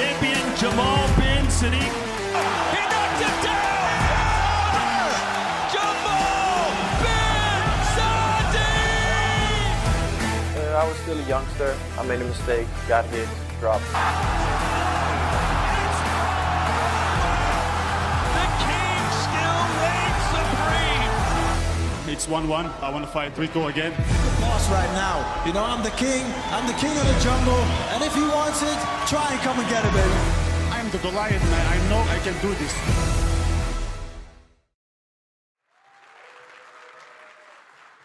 champion Jamal bin Sadiq. He knocked it down! Jamal bin Sadiq! I was still a youngster. I made a mistake, got hit, dropped. The king still reigns supreme. It's 1-1. I want to fight Rico again. Boss right now. You know, I'm the king of the jungle, and if he wants it, try and come and get it, baby. I'm the Goliath man. I know I can do this.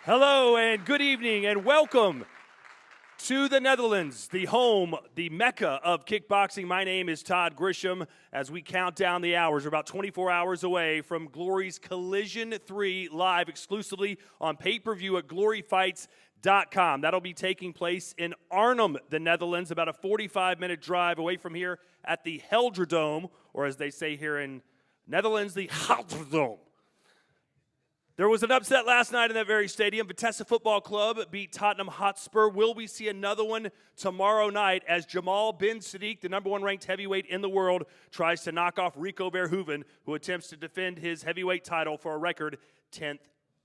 Hello and good evening and welcome to the Netherlands, the home, the mecca of kickboxing. My name is Todd Grisham. As we count down the hours, we're about 24 hours away from Glory's Collision 3 live exclusively on pay-per-view at gloryfights.com. That'll be taking place in Arnhem, the Netherlands, about a 45-minute drive away from here at the Helder-Dome, or as they say here in Netherlands, the Helder-Dome. There was an upset last night in that very stadium. Vitesse Football Club beat Tottenham Hotspur. Will we see another one tomorrow night as Jamal bin Sadiq, the number one ranked heavyweight in the world, tries to knock off Rico Verhoeven, who attempts to defend his heavyweight title for a record 10th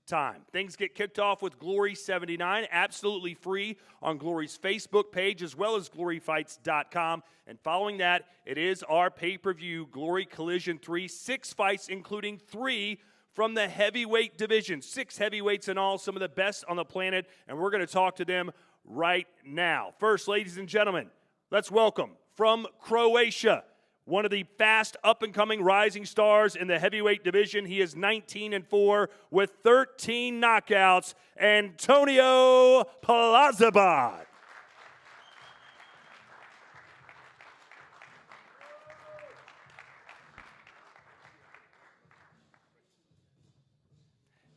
time. Things get kicked off with Glory 79, absolutely free on Glory's Facebook page as well as gloryfights.com. And following that, it is our pay-per-view Glory Collision 3, 6 fights including 3 from the heavyweight division. 6 heavyweights in all, some of the best on the planet, and we're going to talk to them right now. First, ladies and gentlemen, let's welcome from Croatia, one of the fast up-and-coming rising stars in the heavyweight division. He is 19-4 with 13 knockouts, Antonio Plazibat.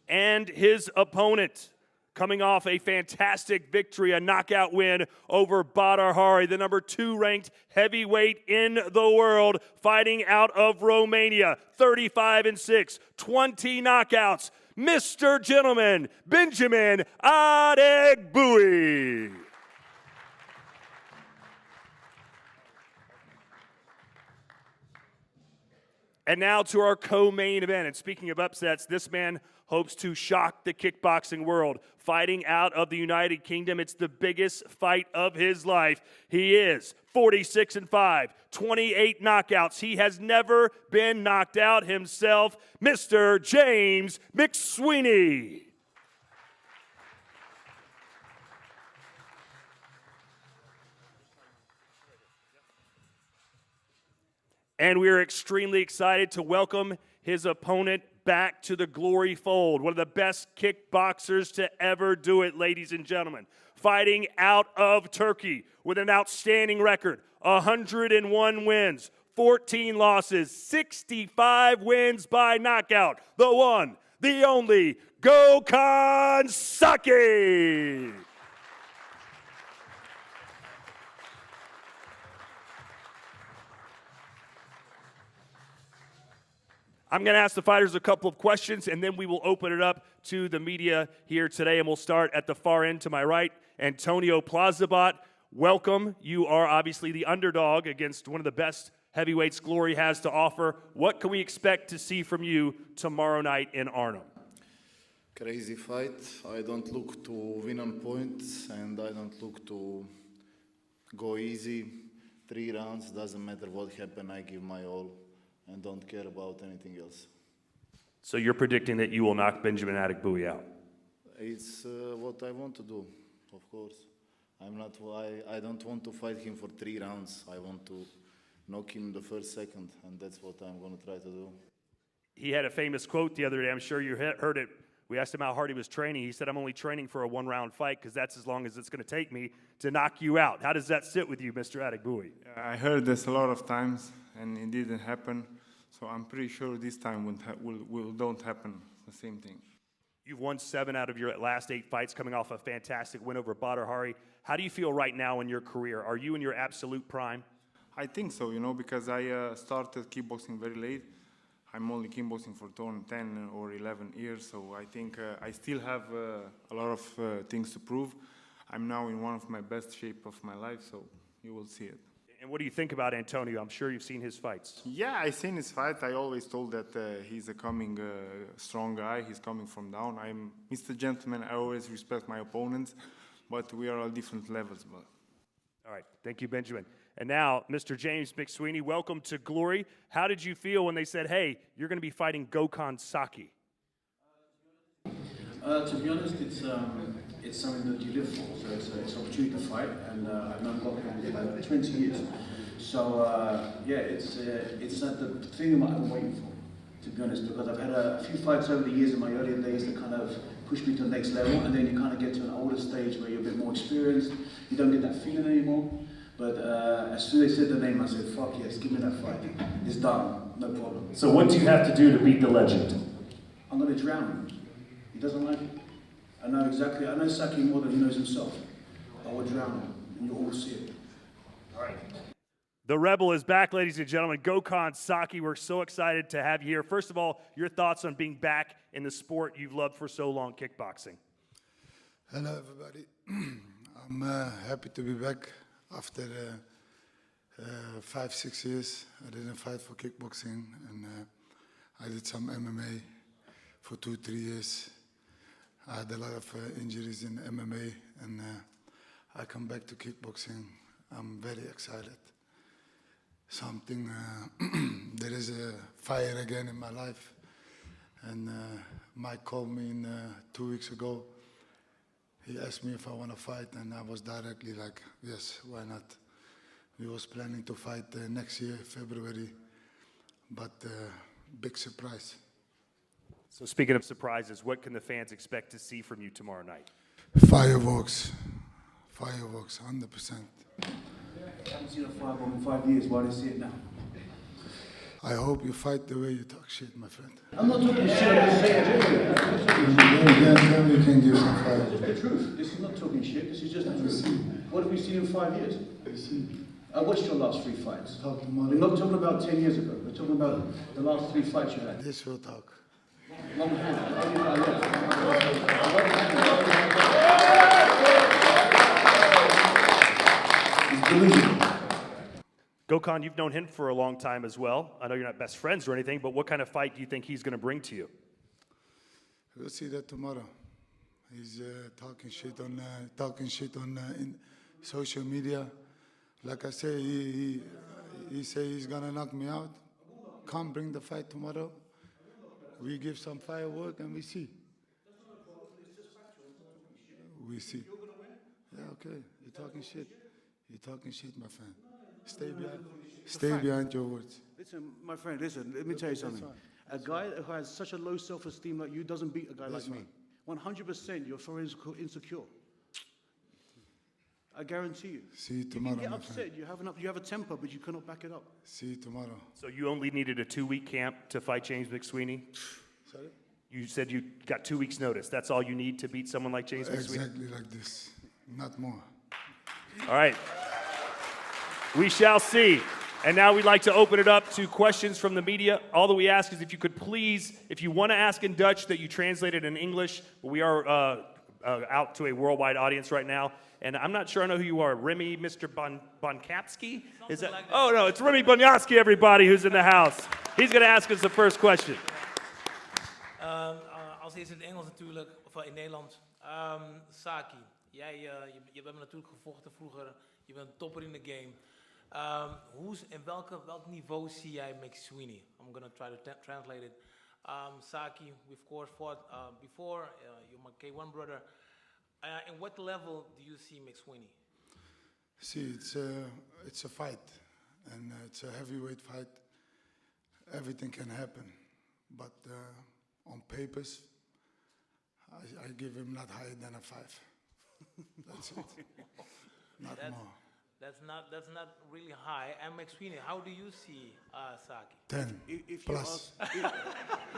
And his opponent, coming off a fantastic victory, a knockout win over Badr Hari, the number 2 ranked heavyweight in the world, fighting out of Romania, 35-6, 20 knockouts, Mr. Gentleman, Benjamin Adegbuyi. And now to our co-main event. And speaking of upsets, this man hopes to shock the kickboxing world. Fighting out of the United Kingdom, it's the biggest fight of his life. He is 46-5, 28 knockouts. He has never been knocked out himself, Mr. James McSweeney. And we are extremely excited to welcome his opponent back to the Glory fold. One of the best kickboxers to ever do it, ladies and gentlemen. Fighting out of Turkey with an outstanding record, 101 wins, 14 losses, 65 wins by knockout. The one, the only, Gokhan Saki. I'm going to ask the fighters a couple of questions, and then we will open it up to the media here today, and we'll start at the far end to my right. Antonio Plazibat, welcome. You are obviously the underdog against one of the best heavyweights Glory has to offer. What can we expect to see from you tomorrow night in Arnhem? Crazy fight. I don't look to win on points, and I don't look to go easy. 3 rounds, doesn't matter what happens, I give my all and don't care about anything else. So you're predicting that you will knock Benjamin Adegbuyi out? It's what I want to do, of course. I don't want to fight him for 3 rounds. I want to knock him the first, second, and that's what I'm going to try to do. He had a famous quote the other day. I'm sure you heard it. We asked him how hard he was training. He said, I'm only training for a 1-round fight because that's as long as it's going to take me to knock you out. How does that sit with you, Mr. Adegbuyi? I heard this a lot of times, and it didn't happen. So I'm pretty sure this time don't happen the same thing. You've won 7 out of your last 8 fights, coming off a fantastic win over Badr Hari. How do you feel right now in your career? Are you in your absolute prime? I think so, because I started kickboxing very late. I'm only kickboxing for 10 or 11 years, so I think I still have a lot of things to prove. I'm now in one of my best shape of my life, so you will see it. And what do you think about Antonio? I'm sure you've seen his fights. Yeah, I seen his fight. I always told that he's a coming strong guy. He's coming from down. I'm Mr. Gentleman. I always respect my opponents, but we are on different levels. But All right, thank you, Benjamin. And now, Mr. James McSweeney, welcome to Glory. How did you feel when they said, hey, you're going to be fighting Gokhan Saki? To be honest, it's something that you live for. So it's an opportunity to fight, and I've known Gokhan for like 20 years. So yeah, it's not the thing that I'm waiting for, to be honest, because I've had a few fights over the years in my earlier days that kind of pushed me to the next level, and then you kind of get to an older stage where you're a bit more experienced. You don't get that feeling anymore. But as soon as they said the name, I said, fuck yes, give me that fight. It's done, no problem. So what do you have to do to beat the legend? I'm going to drown him. He doesn't like it. I know Saki more than he knows himself. I will drown him, and you'll all see it. All right. The Rebel is back, ladies and gentlemen. Gokhan Saki, we're so excited to have you here. First of all, your thoughts on being back in the sport you've loved for so long, kickboxing. Hello, everybody. I'm happy to be back after 5-6 years. I didn't fight for kickboxing, and I did some MMA for 2-3 years. I had a lot of injuries in MMA, and I come back to kickboxing. I'm very excited. There is a fire again in my life. And Mike called me 2 weeks ago. He asked me if I want to fight, and I was directly like, yes, why not? We was planning to fight next year, February, but big surprise. So speaking of surprises, what can the fans expect to see from you tomorrow night? Fireworks, 100%. I haven't seen a firebomb in 5 years. Why do you see it now? I hope you fight the way you talk shit, my friend. I'm not talking shit. I'm just saying Then we can give some fire. just the truth. This is not talking shit. This is just the truth. What have we seen in 5 years? I watched your last 3 fights. We're not talking about 10 years ago. We're talking about the last 3 fights you had. This will talk. Long hand. He's delusional. Gokhan, you've known him for a long time as well. I know you're not best friends or anything, but what kind of fight do you think he's going to bring to you? We'll see that tomorrow. He's talking shit on in social media. Like I say, he say he's gonna knock me out. Come bring the fight tomorrow. We give some firework and we see. We see. Yeah, okay. You're talking shit. You're talking shit, my friend. Stay behind your words. Listen, my friend, listen, let me tell you something. A guy who has such a low self-esteem like you doesn't beat a guy like me. 100% you're so insecure. I guarantee you. See you tomorrow, You get my upset, friend. you have a temper, but you cannot back it up. See you tomorrow. So you only needed a 2-week camp to fight James McSweeney? Sorry? You said you got 2 weeks' notice. That's all you need to beat someone like James McSweeney? Exactly like this. Not more. All right. We shall see. And now we'd like to open it up to questions from the media. All that we ask is if you could please, if you want to ask in Dutch, that you translate it in English. We are out to a worldwide audience right now. And I'm not sure I know who you are. Remy, Mr. Bonkapski? Is that? Oh, no, it's Remy Bonyaski, everybody who's in the house. He's going to ask us the first question. Als eerste in het Engels natuurlijk, of in Nederland. Saki, jij je hebt me natuurlijk gevochten vroeger. Je bent een topper in de game. En welk niveau zie jij McSweeney? I'm going to try to translate it. Saki, we of course fought before. You're my K1 brother. And what level do you see McSweeney? See, it's a fight, and it's a heavyweight fight. Everything can happen, but on papers, I give him not higher than a 5. That's it. Not more. That's not really high. And McSweeney, how do you see Saki? 10 If plus. You ask,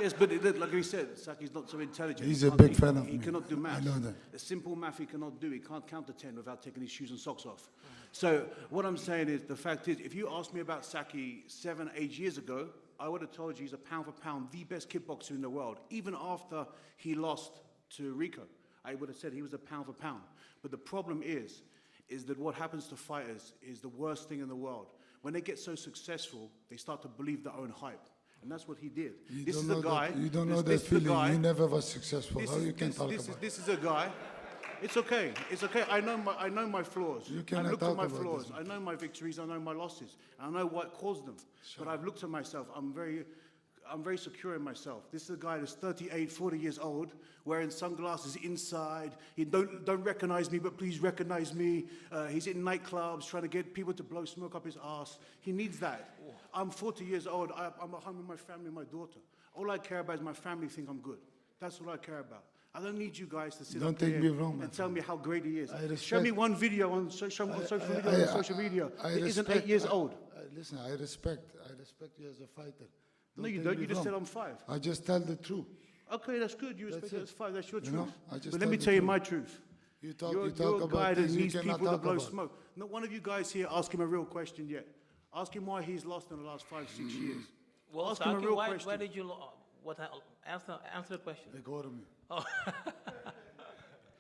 yes, but like we said, Saki's not so intelligent. He's He a can't- big fan of He me. cannot do maths. I know that. A simple math he cannot do. He can't count to 10 without taking his shoes and socks off. So what I'm saying is, the fact is, if you asked me about Saki 7, 8 years ago, I would have told you he's a pound for pound, the best kickboxer in the world. Even after he lost to Rico, I would have said he was a pound for pound. But the problem is that what happens to fighters is the worst thing in the world. when they get so successful, they start to believe their own hype. And that's what he did. You This don't is know a guy. you don't know this that is the feeling. guy- You never was successful. this How is- you can this- talk this is- about This is a guy. It's okay. It's okay. I know my flaws. You I've cannot looked at talk my about flaws. this. I know my victories. I know my losses. I know what caused them. But I've looked at myself. I'm very secure in myself. This is a guy that's 38, 40 years old, wearing sunglasses inside. He don't recognize me, but please recognize me. He's in nightclubs trying to get people to blow smoke up his ass. He needs that. I'm 40 years old. I'm at home with my family and my daughter. All I care about is my family think I'm good. That's all I care about. I don't need you guys to sit Don't up take here me wrong, my and tell me how great he is. I Show me respect- one video on social media I that isn't respect- 8 years old. Listen, I respect you as a fighter. No, you take don't. me You just wrong. said I'm 5. I just tell the truth. Okay, that's good. You respect That's it it. as 5. That's your You truth. know, I just But let tell me the tell you truth. my truth. You talk You're about a guy that things you needs cannot people to talk blow about. smoke. Not one of you guys here ask him a real question yet. Ask him why he's lost in the last 5, 6 years. Well, Ask him a Saki, real why question. did you answer the question? They go to me.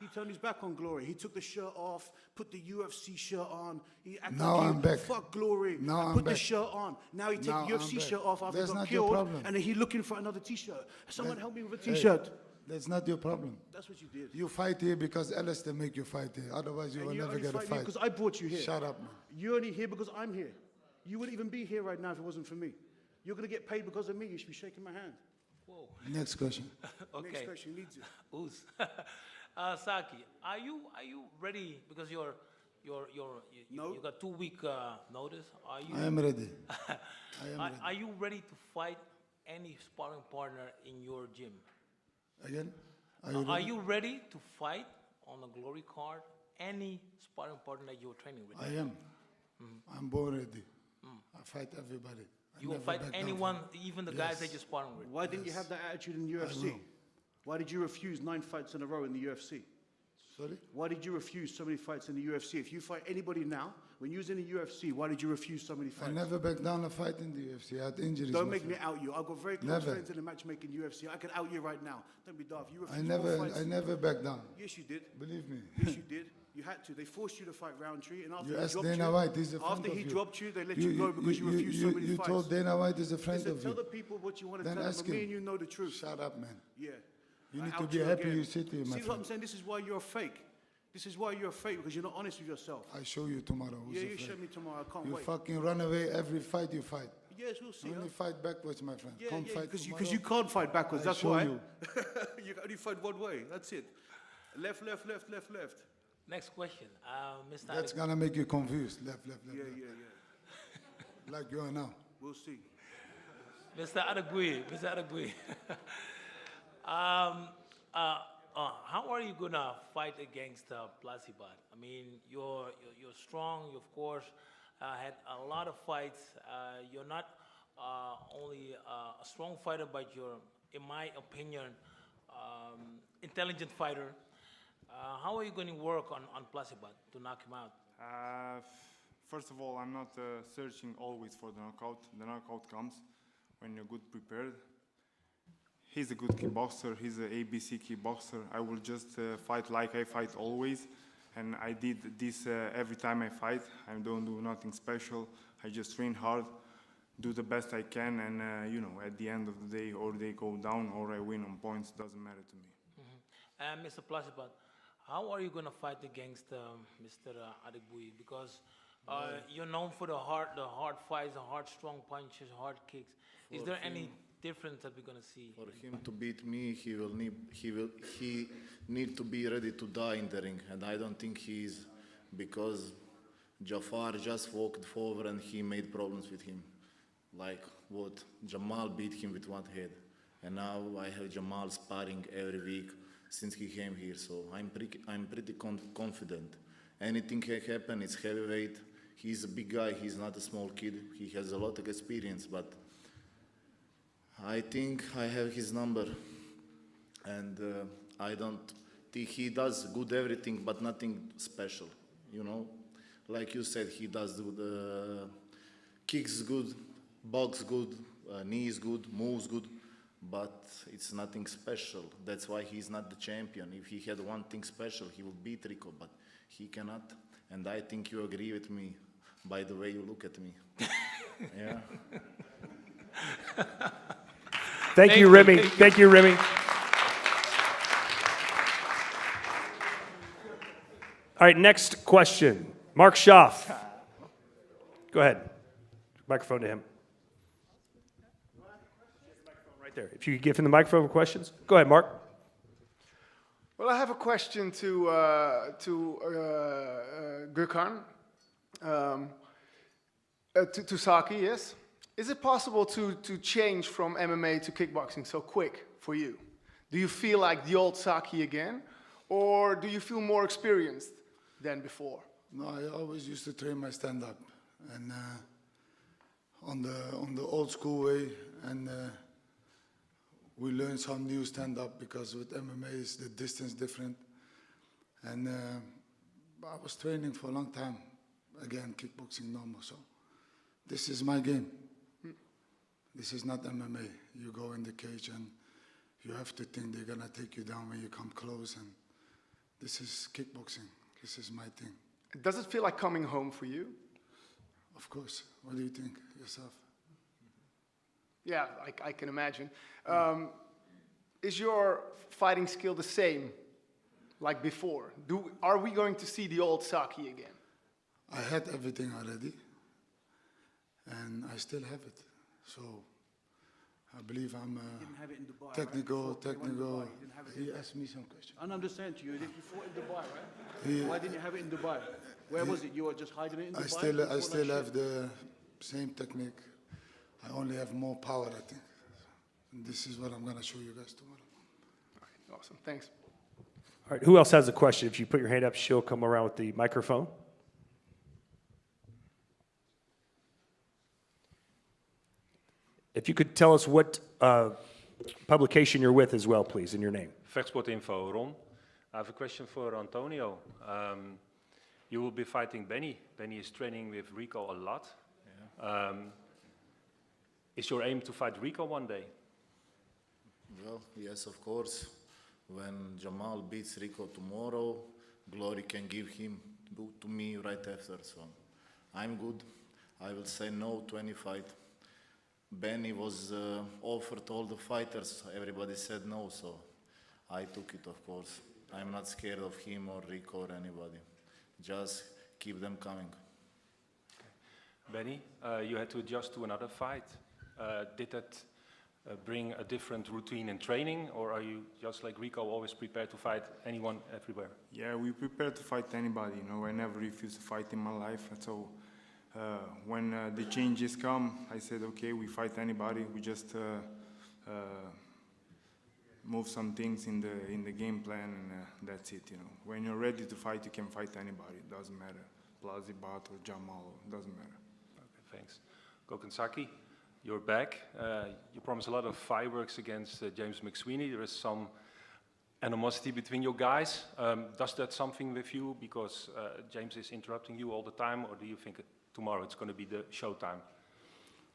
He turned his back on Glory. He took the shirt off, put the UFC shirt on. He acted Now like I'm back. Fuck Glory. Now I'm put the back. shirt on. Now he take Now the UFC I'm back. shirt off after That's he got not your killed. problem. And then he looking for another T-shirt. Someone help me with a Hey, T-shirt. That's not your problem. That's what you did. You fight here because Alistair make you fight here. Otherwise, you will never get a fight. Because I brought you here. Shut up, man. You're only here because I'm here. You wouldn't even be here right now if it wasn't for me. You're going to get paid because of me. You should be shaking my hand. Whoa. Next question. Okay. Next question needs it. Uz. Saki, are you ready? Because you got 2 week notice. Are you? I am ready. Are you ready to fight any sparring partner in your gym? Again? Are you ready to fight on the Glory card any sparring partner that you're training with? I am. I'm born ready. I fight everybody. I You will never fight back down anyone, from- even the Yes. guys that you're sparring with. Why didn't you have that attitude in the UFC? will. Why did you refuse 9 fights in a row in the UFC? Sorry? Why did you refuse so many fights in the UFC? If you fight anybody now, when you was in the UFC, why did you refuse so many I fights? never back down a fight in the UFC. I had injuries. Don't my make me friend. out you. I've got very close Never. friends in the matchmaking UFC. I can out you right now. Don't be daft. You refused I 4 never, fights. I never back down. Yes, you did. Believe me. Yes, you did. You had to. They forced you to fight Roundtree, and after You he asked dropped Dana you, White. He's a friend after of he you. dropped you, they let you go because you refused so many You fights. told Dana White is a friend Listen, of tell you. the people what you want to Then tell them, ask but me him. and you know the truth. Shut up, man. Yeah. You I need to out be happy again. you sit here, my See what I'm friend. saying? This is why you're fake. This is why you're fake, because you're not honest with yourself. I show you tomorrow. Who's Yeah, a you friend. show me tomorrow. I can't You wait. fucking run away every fight you fight. Yes, we'll see. Only fight backwards, my friend. Yeah, Come yeah, fight because tomorrow. you can't fight backwards. I That's show why. you. You can only fight one way. That's it. Left, left, left, left, left. Next question, Mr. That's Adek- gonna make you confused. Left, left, left. Yeah, left. yeah, yeah. Like you are now. We'll see. Mr. Adegui, Mr. Adegui. How are you gonna fight against Plasibat? I mean, you're strong. You of course had a lot of fights. You're not only a strong fighter, but you're, in my opinion, intelligent fighter. How are you going to work on Plasibat to knock him out? First of all, I'm not searching always for the knockout. The knockout comes when you're good prepared. He's a good kickboxer. He's an ABC kickboxer. I will just fight like I fight always. And I did this every time I fight. I don't do nothing special. I just train hard, do the best I can, and you know, at the end of the day, or they go down or I win on points, doesn't matter to me. And Mr. Plasibat, how are you going to fight against Mr. Adegui? Because you're known for the hard fights, the hard strong punches, hard kicks. Is there any difference that we're going to see? For him to beat me, he need to be ready to die in the ring, and I don't think he is, because Jafar just walked forward and he made problems with him, like what Jamal beat him with one head, and now I have Jamal sparring every week since he came here, so I'm pretty confident. Anything can happen. It's heavyweight. He's a big guy. He's not a small kid. He has a lot of experience, but I think I have his number, and I don't think he does good everything, but nothing special, you know? Like you said, he does the kicks good, box good, knees good, moves good, but it's nothing special. That's why he's not the champion. If he had one thing special, he would beat Rico, but he cannot, and I think you agree with me. by the way you look at me. Yeah. Thank you, Remy. Thank you, Remy. All right, next question. Mark Schaff. Go ahead. Microphone to him. Right there. If you could give him the microphone for questions. Go ahead, Mark. Well, I have a question to Gökhan, to Saki, yes. Is it possible to change from MMA to kickboxing so quick for you? Do you feel like the old Saki again, or do you feel more experienced than before? No, I always used to train my stand-up, and on the old school way, and we learned some new stand-up because with MMA is the distance different, and I was training for a long time. Again, kickboxing normal, so this is my game. This is not MMA. You go in the cage and you have to think they're gonna take you down when you come close, and this is kickboxing. This is my thing. Does it feel like coming home for you? Of course. What do you think yourself? Yeah, I can imagine. Is your fighting skill the same like before? Are we going to see the old Saki again? I had everything already, and I still have it. So I believe I'm Dubai, technical. Right? Technical. He asked me some questions. I understand you. You fought in Dubai, right? Why didn't you have it in Dubai? Where was it? You were just hiding it in Dubai? I still have the same technique. I only have more power, I think. And this is what I'm going to show you guys tomorrow. All right, awesome. Thanks. All right, who else has a question? If you put your hand up, she'll come around with the microphone. If you could tell us what publication you're with as well, please, and your name. Vechtsportinfo, Ron. I have a question for Antonio. You will be fighting Benny. Benny is training with Rico a lot. Yeah. Is your aim to fight Rico one day? Well, yes, of course. When Jamal beats Rico tomorrow, Glory can give him to me right after. So I'm good. I will say no to any fight. Benny was offered all the fighters. Everybody said no, so I took it, of course. I'm not scared of him or Rico or anybody. Just keep them coming. Benny, you had to adjust to another fight. Did that bring a different routine in training, or are you just like Rico, always prepared to fight anyone, everywhere? Yeah, we prepare to fight anybody. You know, I never refused to fight in my life. So when the changes come, I said, okay, we fight anybody. We just move some things in the game plan, and that's it. You know, when you're ready to fight, you can fight anybody. It doesn't matter, Plazibat or Jamal. It doesn't matter. Okay, thanks. Gökhan Saki, you're back. You promised a lot of fireworks against James McSweeney. There is some animosity between you guys. Does that something with you because James is interrupting you all the time, or do you think tomorrow it's going to be the showtime?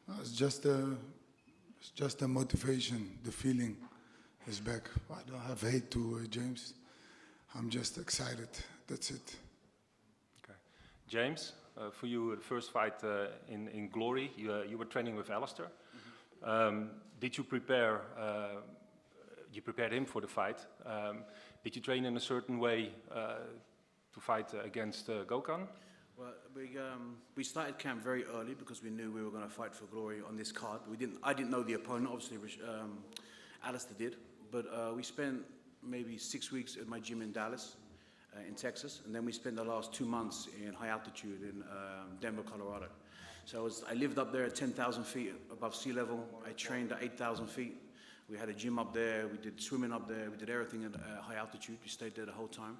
No, it's just a motivation. The feeling is back. I don't have hate to James. I'm just excited. That's it. Okay. James, for you, the first fight in Glory, you were training with Alistair. Mm-hmm. Did you prepare? You prepared him for the fight. Did you train in a certain way to fight against Gökhan? Well, we started camp very early because we knew we were going to fight for Glory on this card. I didn't know the opponent, obviously. Alistair did, but we spent maybe 6 weeks at my gym in Dallas, in Texas, and then we spent the last 2 months in high altitude in Denver, Colorado. So I lived up there at 10,000 feet above sea level. I trained at 8,000 feet. We had a gym up there. We did swimming up there. We did everything at high altitude. We stayed there the whole time.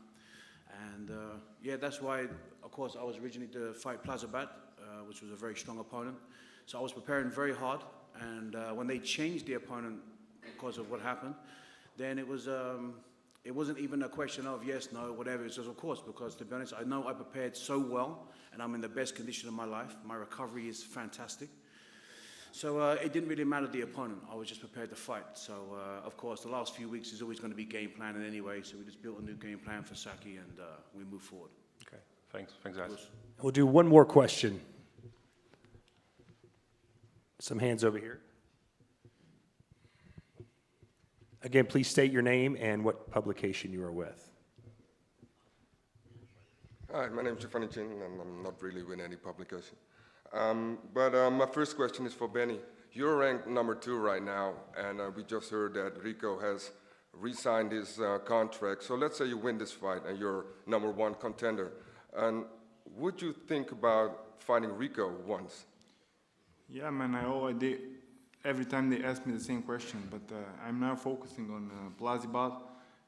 And yeah, that's why, of course, I was originally to fight Plazibat, which was a very strong opponent. So I was preparing very hard. And when they changed the opponent because of what happened, then it wasn't even a question of yes, no, whatever. It's just, of course, because to be honest, I know I prepared so well, and I'm in the best condition of my life. My recovery is fantastic. So it didn't really matter the opponent. I was just prepared to fight. So, of course, the last few weeks is always going to be game planning anyway. So we just built a new game plan for Saki, and we move forward. Okay, thanks guys. We'll do one more question. Some hands over here. Again, please state your name and what publication you are with. Hi, my name is Giovanni Chin, and I'm not really with any publication. But my first question is for Benny. You're ranked number 2 right now, and we just heard that Rico has re-signed his contract. So let's say you win this fight and you're number 1 contender. And would you think about fighting Rico once? Yeah, man, every time they ask me the same question, but I'm now focusing on Plazibat,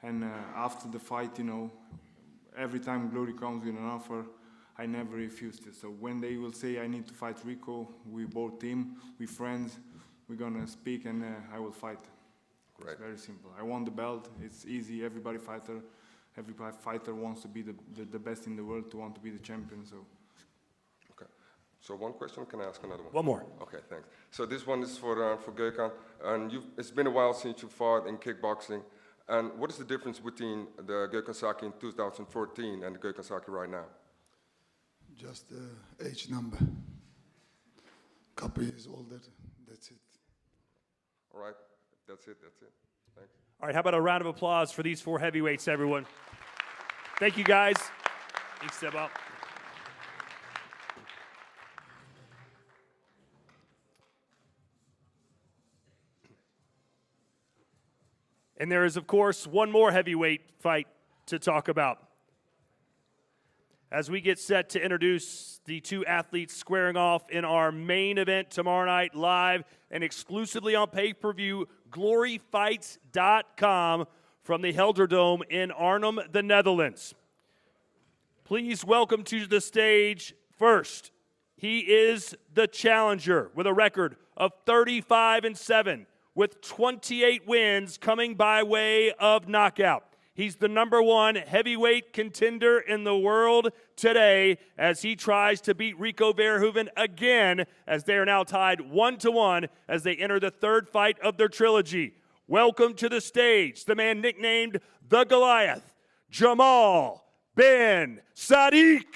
and after the fight, you know, every time Glory comes with an offer, I never refused it. So when they will say I need to fight Rico, we both team, we friends, we're gonna speak, and I will fight. Great. It's very simple. I want the belt. It's easy. Every fighter wants to be the best in the world, to want to be the champion. So. Okay. So one question, can I ask another one? One more. Okay, thanks. So this one is for Gökhan. And it's been a while since you fought in kickboxing. And what is the difference between the Gökhan Saki in 2014 and the Gökhan Saki right now? Just the age number. Couple years older, that's it. All right, that's it. Thanks. All right, how about a round of applause for these 4 heavyweights, everyone? Thank you, guys. Please step up. And there is, of course, one more heavyweight fight to talk about. As we get set to introduce the 2 athletes squaring off in our main event tomorrow night, live and exclusively on pay-per-view, gloryfights.com from the Helder in Arnhem, the Netherlands. Please welcome to the stage first. He is the challenger with a record of 35-7 with 28 wins coming by way of knockout. He's the number 1 heavyweight contender in the world today as he tries to beat Rico Verhoeven again, as they are now tied 1-1 as they enter the 3rd fight of their trilogy. Welcome to the stage, the man nicknamed the Goliath, Jamal Ben Saddik.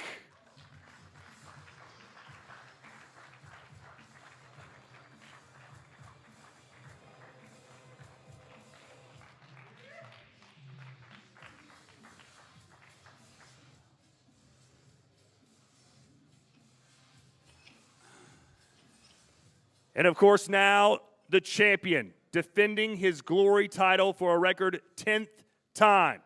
And of course now, the champion, defending his Glory title for a record 10th time.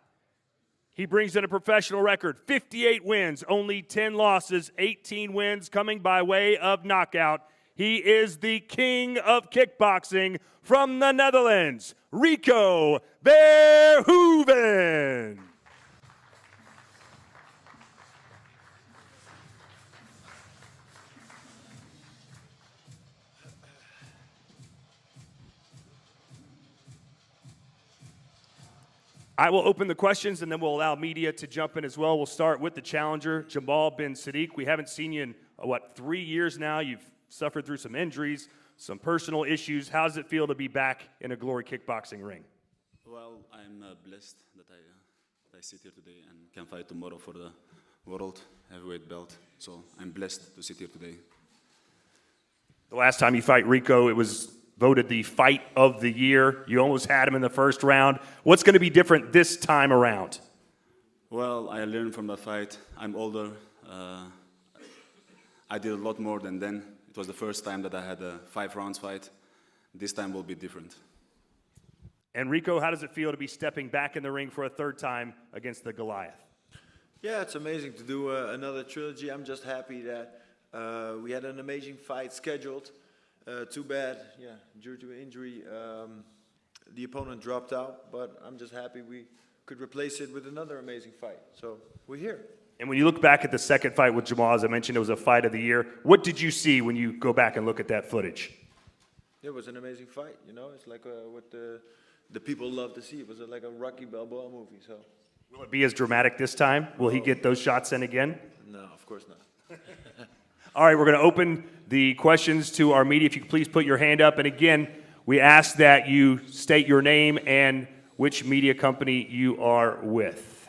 He brings in a professional record, 58 wins, only 10 losses, 18 wins coming by way of knockout. He is the king of kickboxing from the Netherlands, Rico Verhoeven. I will open the questions, and then we'll allow media to jump in as well. We'll start with the challenger, Jamal Ben Saddik. We haven't seen you in, 3 years now? You've suffered through some injuries, some personal issues. How does it feel to be back in a Glory kickboxing ring? Well, I'm blessed that I sit here today and can fight tomorrow for the world heavyweight belt. So I'm blessed to sit here today. The last time you fight Rico, it was voted the fight of the year. You almost had him in the first round. What's going to be different this time around? Well, I learned from that fight. I'm older. I did a lot more than then. It was the first time that I had a 5 rounds fight. This time will be different. And Rico, how does it feel to be stepping back in the ring for a 3rd time against the Goliath? Yeah, it's amazing to do another trilogy. I'm just happy that we had an amazing fight scheduled. Too bad, due to injury, the opponent dropped out, but I'm just happy we could replace it with another amazing fight. So we're here. And when you look back at the 2nd fight with Jamal, as I mentioned, it was a fight of the year. What did you see when you go back and look at that footage? It was an amazing fight, you know. It's like what the people love to see. It was like a Rocky Balboa movie. So. Will it be as dramatic this time? Will he get those shots in again? No, of course not. All right, we're going to open the questions to our media. If you could please put your hand up. And again, we ask that you state your name and which media company you are with.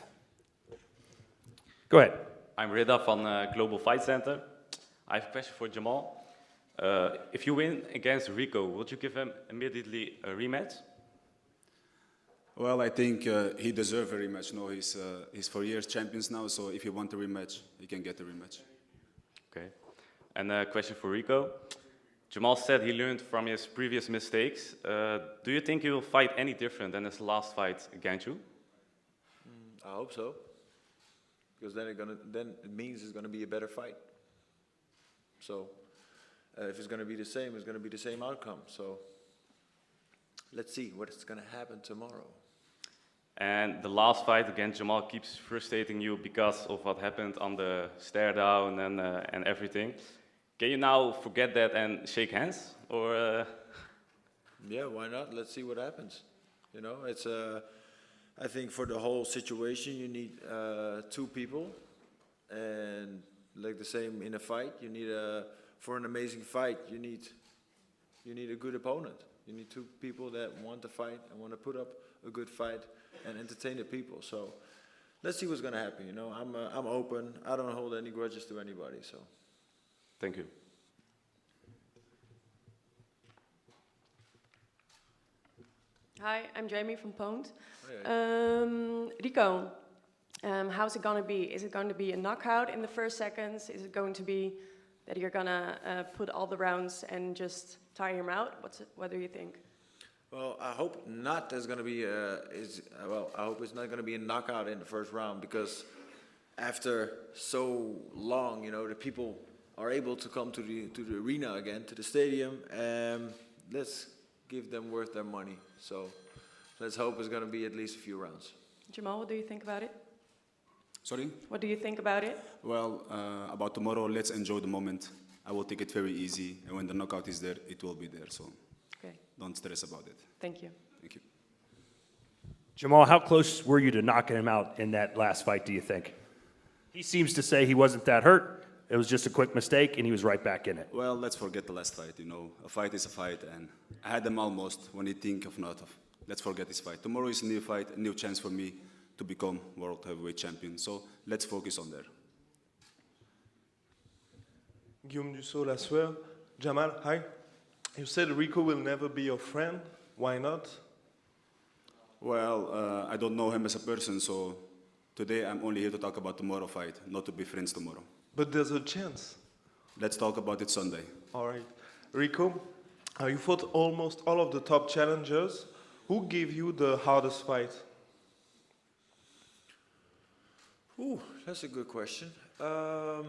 Go ahead. I'm Rida from Global Fight Center. I have a question for Jamal. If you win against Rico, would you give him immediately a rematch? Well, I think he deserves a rematch. No, he's 4 years champions now, so if he wants a rematch, he can get a rematch. Okay. And a question for Rico. Jamal said he learned from his previous mistakes. Do you think he will fight any different than his last fight against you? I hope so, because then it means it's gonna be a better fight. So if it's gonna be the same, it's gonna be the same outcome. So let's see what's gonna happen tomorrow. And the last fight against Jamal keeps frustrating you because of what happened on the stare down and everything. Can you now forget that and shake hands, or? Yeah, why not? Let's see what happens. You know, it's I think for the whole situation you need 2 people, and like the same in a fight, you need for an amazing fight you need a good opponent. You need 2 people that want to fight and want to put up a good fight and entertain the people. So let's see what's going to happen. You know, I'm open. I don't hold any grudges to anybody. So. Thank you. Hi, I'm Jamie from Poont. Hey. Rico, how's it going to be? Is it going to be a knockout in the first seconds? Is it going to be that you're going to put all the rounds and just tire him out? What do you think? Well, I hope not. There's going to be I hope it's not going to be a knockout in the first round, because after so long, you know, the people are able to come to the arena again, to the stadium. Let's give them worth their money. So let's hope it's going to be at least a few rounds. Jamal, what do you think about it? Sorry? What do you think about it? Well, about tomorrow, let's enjoy the moment. I will take it very easy, and when the knockout is there, it will be there. So don't stress about it. Thank you. Thank you. Jamal, how close were you to knocking him out in that last fight, do you think? He seems to say he wasn't that hurt. It was just a quick mistake, and he was right back in it. Well, let's forget the last fight. You know, a fight is a fight, and I had them almost when you think of not of. Let's forget this fight. Tomorrow is a new fight, a new chance for me to become world heavyweight champion. So let's focus on there. Guillaume Dussault, La Sueur. Jamal, hi. You said Rico will never be your friend. Why not? Well, I don't know him as a person, so today I'm only here to talk about tomorrow fight, not to be friends tomorrow. But there's a chance. Let's talk about it Sunday. All right. Rico, you fought almost all of the top challengers. Who gave you the hardest fight? Ooh, that's a good question. I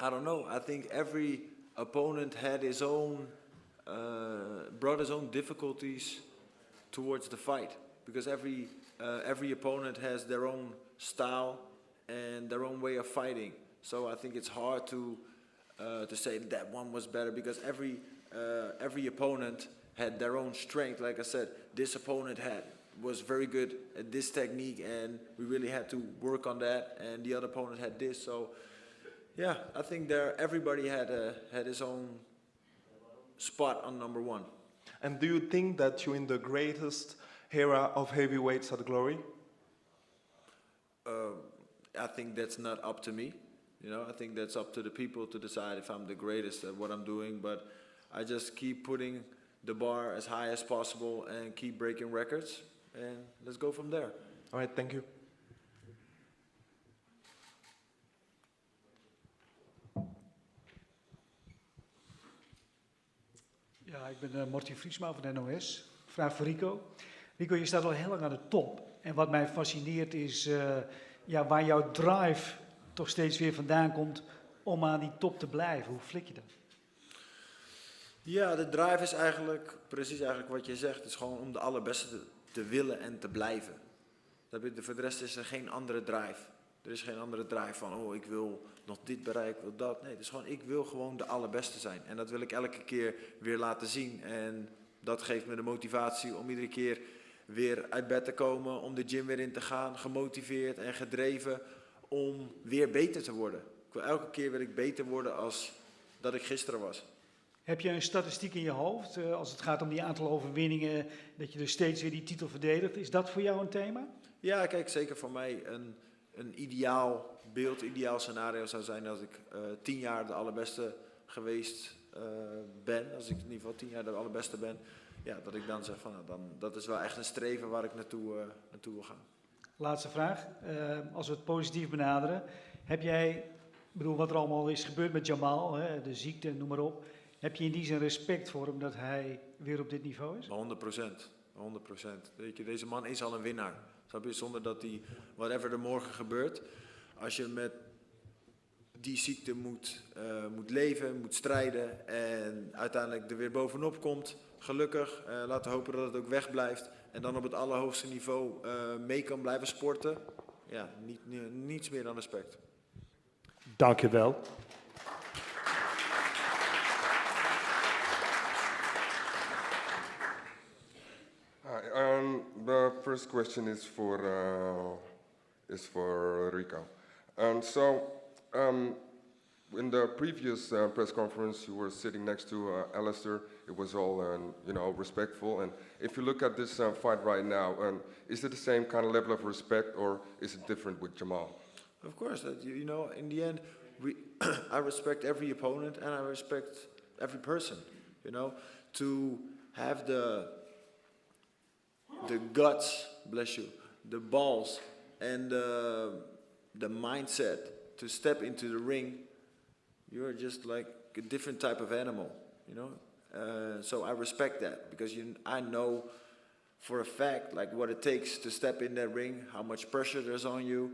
don't know. I think every opponent had his own, brought his own difficulties towards the fight, because every opponent has their own style and their own way of fighting. So I think it's hard to say that one was better, because every opponent had their own strength. Like I said, this opponent was very good at this technique, and we really had to work on that. And the other opponent had this. So yeah, I think everybody had his own spot on number one. And do you think that you're in the greatest era of heavyweights at Glory? I think that's not up to me. You know, I think that's up to the people to decide if I'm the greatest at what I'm doing. But I just keep putting the bar as high as possible and keep breaking records. And let's go from there. All right, thank you. Ja, ik ben Martin Vriesma van de NOS. Vraag voor Rico. Rico, je staat al heel lang aan de top. En wat mij fascineert is waar jouw drive toch steeds weer vandaan komt om aan die top te blijven. Hoe flik je dat? Ja, de drive is eigenlijk precies wat je zegt. Het is gewoon om de allerbeste te willen en te blijven. Voor de rest is er geen andere drive. Er is geen andere drive van, oh, ik wil nog dit bereiken, wil dat. Nee, het is gewoon, ik wil gewoon de allerbeste zijn. En dat wil ik elke keer weer laten zien. En dat geeft me de motivatie om iedere keer weer uit bed te komen, om de gym weer in te gaan, gemotiveerd en gedreven om weer beter te worden. Elke keer wil ik beter worden als dat ik gisteren was. Heb je een statistiek in je hoofd, als het gaat om die aantal overwinningen, dat je dus steeds weer die titel verdedigt? Is dat voor jou een thema? Ja, kijk, zeker voor mij een ideaal beeld, ideaal scenario zou zijn als ik 10 jaar de allerbeste geweest ben, als ik in ieder geval 10 jaar de allerbeste ben, ja, dat ik dan zeg van, nou, dat is wel echt een streven waar ik naartoe wil gaan. Laatste vraag. Als we het positief benaderen, heb jij, ik bedoel wat er allemaal is gebeurd met Jamal, hè, de ziekte, noem maar op. Heb je in die zin respect voor hem dat hij weer op dit niveau is? 100%. 100%. Weet je, deze man is al een winnaar. Snap je? Zonder dat hij, whatever er morgen gebeurt, als je met die ziekte moet leven, moet strijden en uiteindelijk er weer bovenop komt, gelukkig, laten we hopen dat het ook wegblijft en dan op het allerhoogste niveau mee kan blijven sporten. Ja, niets meer dan respect. Dank je wel. The first question is for Rico. In the previous press conference, you were sitting next to Alistair. It was all, respectful. And if you look at this fight right now, is it the same kind of level of respect, or is it different with Jamal? Of course, in the end, I respect every opponent and I respect every person. To have the guts, bless you, the balls, and the mindset to step into the ring, you're just like a different type of animal, So I respect that because I know for a fact like what it takes to step in that ring, how much pressure there's on you,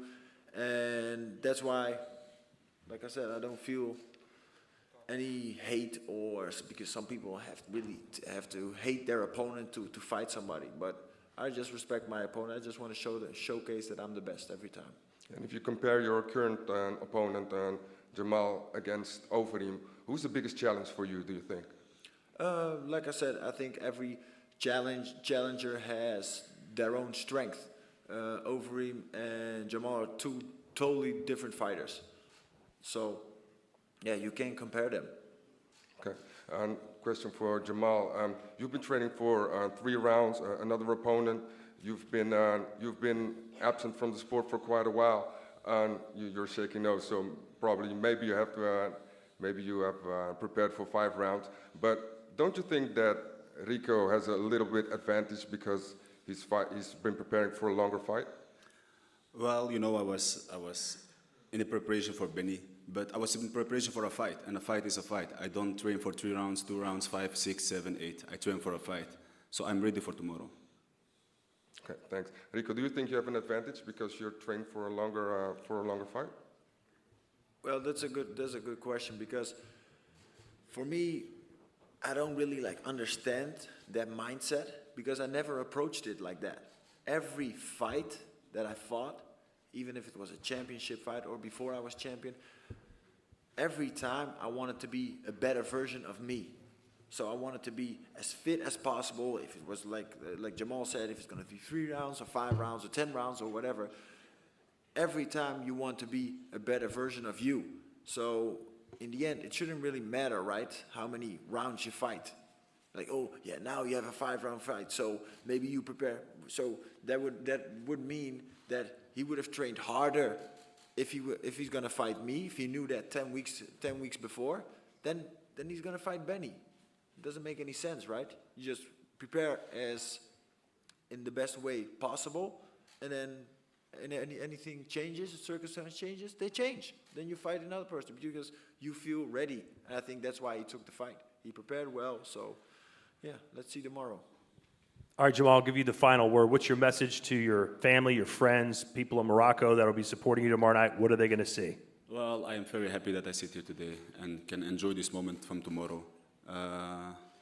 and that's why, like I said, I don't feel any hate because some people have to hate their opponent to fight somebody, but I just respect my opponent. I just want to showcase that I'm the best every time. And if you compare your current opponent, Jamal, against Overeem, who's the biggest challenge for you, do you think? Like I said, I think every challenger has their own strength. Overeem and Jamal are two totally different fighters. So, yeah, you can't compare them. Okay. Question for Jamal. You've been training for 3 rounds. Another opponent. You've been absent from the sport for quite a while. You're shaking no, so probably maybe you have prepared for 5 rounds. But don't you think that Rico has a little bit advantage because he's been preparing for a longer fight? Well, I was in the preparation for Benny. But I was in preparation for a fight, and a fight is a fight. I don't train for 3 rounds, 2 rounds, 5, 6, 7, 8. I train for a fight. So I'm ready for tomorrow. Okay, thanks. Rico, do you think you have an advantage because you're trained for a longer fight? Well, that's a good question because for me, I don't really understand that mindset because I never approached it like that. Every fight that I fought, even if it was a championship fight or before I was champion, every time I wanted to be a better version of me. So I wanted to be as fit as possible. If it was like Jamal said, if it's going to be 3 rounds or 5 rounds or 10 rounds or whatever, every time you want to be a better version of you. So in the end, it shouldn't really matter, right, how many rounds you fight. Like, oh, yeah, now you have a 5-round fight, so maybe you prepare. So that would mean that he would have trained harder if he's going to fight me. If he knew that 10 weeks before, then he's going to fight Benny. It doesn't make any sense, right? You just prepare as in the best way possible, and then anything changes, circumstance changes, they change. Then you fight another person because you feel ready. And I think that's why he took the fight. He prepared well, so yeah, let's see tomorrow. All right, Jamal, I'll give you the final word. What's your message to your family, your friends, people in Morocco that will be supporting you tomorrow night? What are they going to see? Well, I am very happy that I sit here today and can enjoy this moment from tomorrow.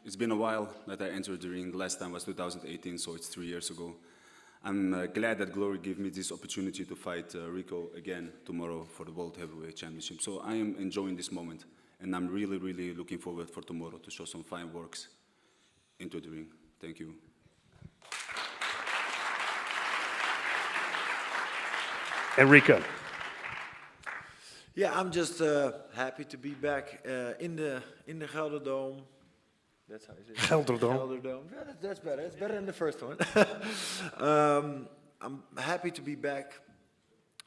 It's been a while that I entered the ring. Last time was 2018, so it's 3 years ago. I'm glad that Glory gave me this opportunity to fight Rico again tomorrow for the World Heavyweight Championship. So I am enjoying this moment, and I'm really, really looking forward for tomorrow to show some fine works into the ring. Thank you. Enrico. Yeah, I'm just happy to be back in the Gelderdome. That's how you say it. Gelderdome. Yeah, that's better. It's better than the first one. I'm happy to be back.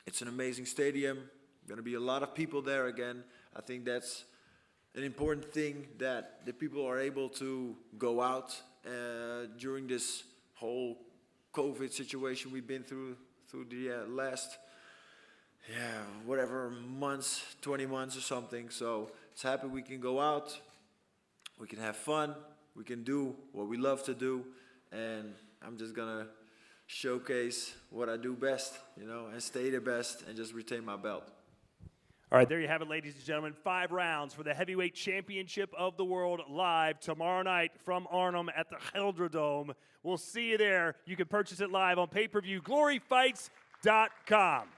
It's an amazing stadium. Going to be a lot of people there again. I think that's an important thing that the people are able to go out during this whole COVID situation we've been through the last, whatever months, 20 months or something. So it's happy we can go out, we can have fun, we can do what we love to do, and I'm just gonna showcase what I do best, you know, and stay the best and just retain my belt. All right, there you have it, ladies and gentlemen. 5 rounds for the Heavyweight Championship of the World live tomorrow night from Arnhem at the Gelredome. We'll see you there. You can purchase it live on pay-per-view, gloryfights.com.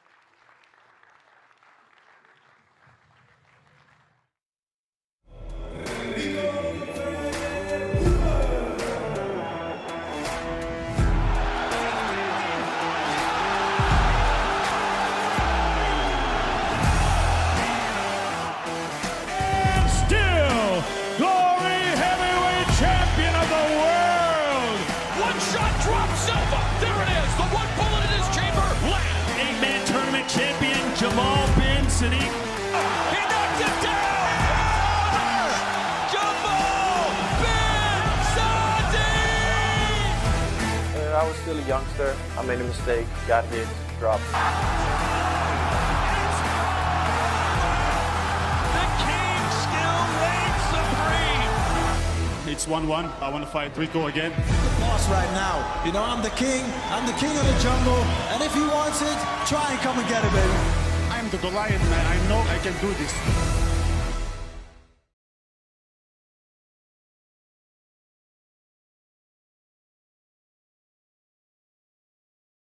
Jamal bin Sadiq. He knocked it down! Jamal bin Sadiq! I was still a youngster. I made a mistake, got hit, dropped. The king still reigns supreme. It's 1-1. I want to fight Rico again. Boss right now. You know, I'm the king of the jungle, and if he wants it, try and come and get it, baby. I'm the Goliath, man. I know I can do this.